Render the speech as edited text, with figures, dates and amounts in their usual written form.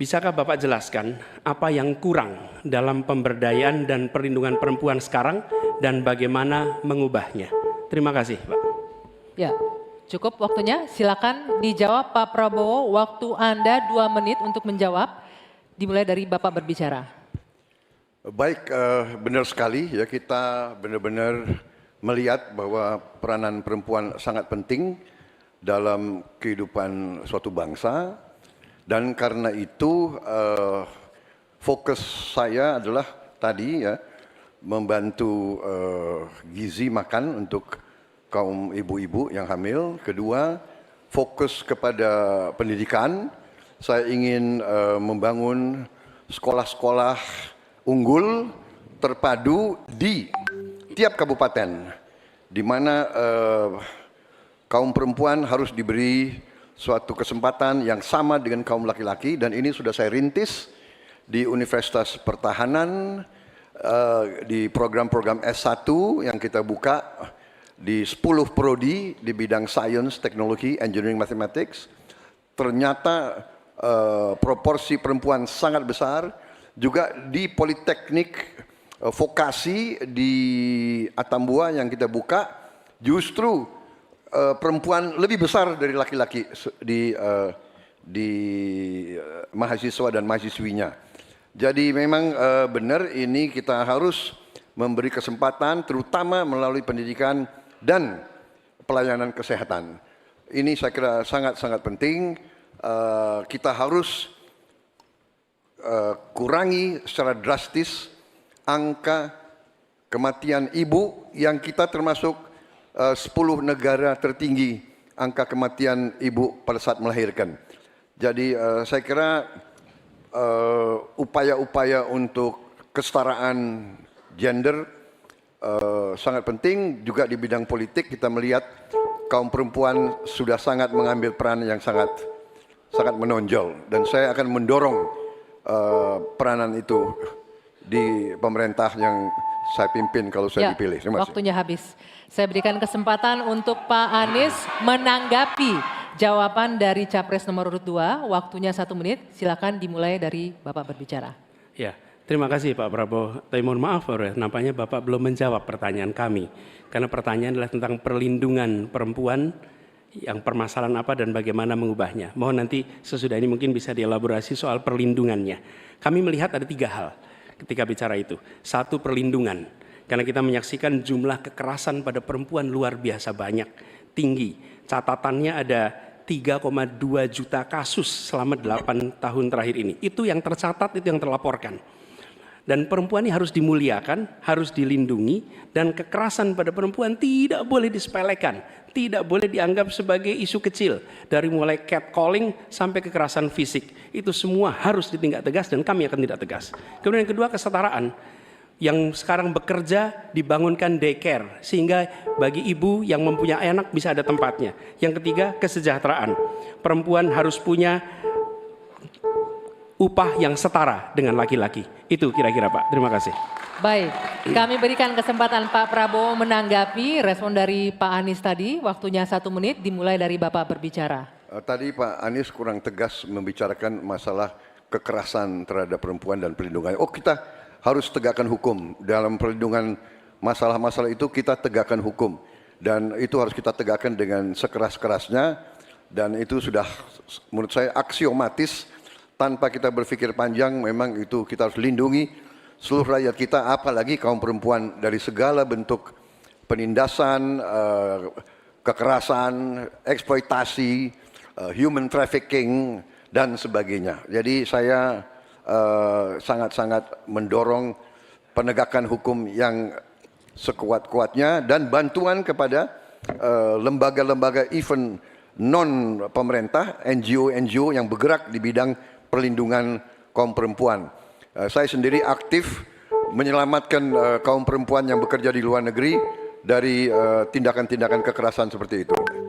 Bisakah Bapak jelaskan apa yang kurang dalam pemberdayaan dan perlindungan perempuan sekarang dan bagaimana mengubahnya? Terima kasih, Pak. Ya, cukup waktunya. Silakan dijawab Pak Prabowo. Waktu Anda 2 menit untuk menjawab. Dimulai dari Bapak berbicara. Baik, benar sekali ya, kita benar-benar melihat bahwa peranan perempuan sangat penting dalam kehidupan suatu bangsa. Dan karena itu fokus saya adalah tadi ya, membantu gizi makan untuk kaum ibu-ibu yang hamil. Kedua, fokus kepada pendidikan. Saya ingin membangun sekolah-sekolah unggul terpadu di tiap kabupaten, di mana kaum perempuan harus diberi suatu kesempatan yang sama dengan kaum laki-laki, dan ini sudah saya rintis di Universitas Pertahanan, di program-program S1 yang kita buka di 10 prodi di bidang Science, Teknologi, Engineering, Mathematics. Ternyata proporsi perempuan sangat besar. Juga di Politeknik Vokasi di Atambua yang kita buka, justru perempuan lebih besar dari laki-laki di mahasiswa dan mahasiswinya. Jadi memang benar, ini kita harus memberi kesempatan terutama melalui pendidikan dan pelayanan kesehatan. Ini saya kira sangat-sangat penting. Kita harus kurangi secara drastis angka kematian ibu yang kita termasuk 10 negara tertinggi angka kematian ibu pada saat melahirkan. Jadi saya kira upaya-upaya untuk kesetaraan gender sangat penting. Juga di bidang politik kita melihat kaum perempuan sudah sangat mengambil peran yang sangat menonjol, dan saya akan mendorong peranan itu di pemerintah yang saya pimpin kalau saya dipilih. Terima kasih. Waktunya habis. Saya berikan kesempatan untuk Pak Anies menanggapi jawaban dari Capres nomor urut 2. Waktunya 1 menit. Silakan dimulai dari Bapak berbicara. Ya, terima kasih Pak Prabowo. Tapi mohon maaf, nampaknya Bapak belum menjawab pertanyaan kami. Karena pertanyaan adalah tentang perlindungan perempuan, yang permasalahan apa dan bagaimana mengubahnya. Mohon nanti sesudah ini mungkin bisa dielaborasi soal perlindungannya. Kami melihat ada 3 hal ketika bicara itu. 1, perlindungan. Karena kita menyaksikan jumlah kekerasan pada perempuan luar biasa banyak, tinggi. Catatannya ada 3,2 juta kasus selama 8 tahun terakhir ini. Itu yang tercatat, itu yang terlaporkan. Dan perempuan ini harus dimuliakan, harus dilindungi, dan kekerasan pada perempuan tidak boleh disepelekan, tidak boleh dianggap sebagai isu kecil. Dari mulai catcalling sampai kekerasan fisik, itu semua harus ditindak tegas dan kami akan tindak tegas. Kemudian yang kedua, kesetaraan. Yang sekarang bekerja dibangunkan daycare, sehingga bagi ibu yang mempunyai anak bisa ada tempatnya. Yang ketiga, kesejahteraan. Perempuan harus punya upah yang setara dengan laki-laki. Itu kira-kira Pak. Terima kasih. Baik, kami berikan kesempatan Pak Prabowo menanggapi respon dari Pak Anies tadi. Waktunya 1 menit, dimulai dari Bapak berbicara. Tadi Pak Anies kurang tegas membicarakan masalah kekerasan terhadap perempuan dan perlindungan. Oh, kita harus tegakkan hukum. Dalam perlindungan masalah-masalah itu kita tegakkan hukum. Dan itu harus kita tegakkan dengan sekeras-kerasnya. Dan itu sudah menurut saya aksiomatis. Tanpa kita berpikir panjang, memang itu kita harus lindungi seluruh rakyat kita, apalagi kaum perempuan dari segala bentuk penindasan, kekerasan, eksploitasi, human trafficking, dan sebagainya. Jadi saya sangat-sangat mendorong penegakan hukum yang sekuat-kuatnya dan bantuan kepada lembaga-lembaga event non pemerintah, NGO-NGO yang bergerak di bidang perlindungan kaum perempuan. Saya sendiri aktif menyelamatkan kaum perempuan yang bekerja di luar negeri dari tindakan-tindakan kekerasan seperti itu.